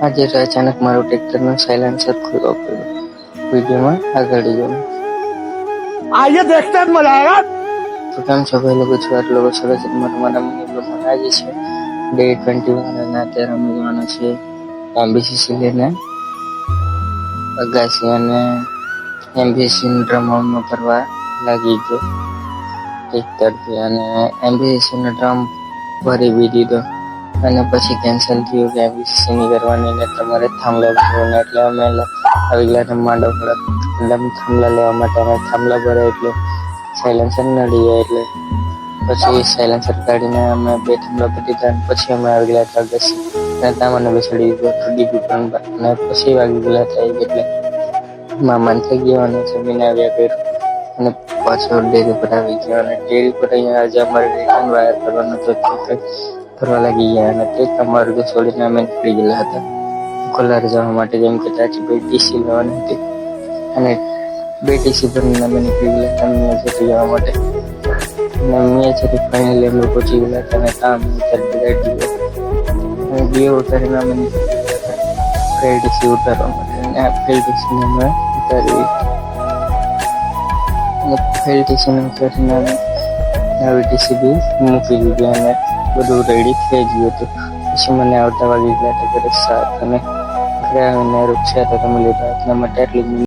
આજે તો અચાનક મારું ટ્રેક્ટરનું સાયલેન્સર ખુલ્લો પડ્યો. વિડીયોમાં આગળ જોયું. आइए देखते हैं मजा आएगा। તો કેમ છો ભાઈ લોકો, છો આટલો સરસ તમારા મને બ્લોગમાં આજે છે ડે 21 અને અત્યારે અમે જવાના છે એમબીસીસી લઈને અગાસી અને એમબીસીસી ડ્રમમાં ફરવા લાગી ગયો ટ્રેક્ટરથી, અને એમબીસીસી નો ડ્રમ ભરી બી દીધો અને પછી કેન્સલ થયું કે એમબીસીસી ની કરવાની ને તમારે થાંભલા ભરવાના. એટલે અમે આવી ગયા માંડો થાંભલા લેવા માટે. અમે થાંભલા ભરાય એટલે સાયલેન્સર નડી જાય, એટલે પછી સાયલેન્સર કાઢીને અમે બે થાંભલા ભરી દીધા. પછી અમે આવી ગયા હતા અગાસી અને ત્યાં મને બેસાડી દીધો અને પછી વાગી ગયેલા થાય એટલે મામાન થઈ ગયો અને જમીન આવ્યા કર્યું અને પાછો ડેરી પર આવી ગયો. અને ડેરી પર અહીંયા આજે અમારે રિટર્ન વાયર કરવાનો હતો, ફરવા લાગી ગયા અને તે અમારું છોડીને અમે નીકળી ગયેલા હતા કોલાર જવા માટે, જેમ કે ત્યાંથી બે ટીસી લેવાની હતી અને બે ટીસી ભરીને અમે નીકળી ગયેલા હતા મેચેરી જવા માટે. અને મેચેરી ફાઇનલી અમે પહોંચી ગયેલા હતા અને ત્યાં અમે ડીઓ ઉતારીને અમે નીકળી ગયા હતા ફેલટીસી ઉતારવા માટે. અને આ ફેલટીસીને અમે ઉતારી અને ફેલટીસીને ઉતારીને અમે આવી ટીસી બી મૂકી દીધી અને બધું રેડી થઈ ગયું હતું. પછી મને આવતા વાગી ગયા હતા ઘરે 7 અને ઘરે આવીને રૂપિયા તો તમે લીધા એટલા માટે એટલી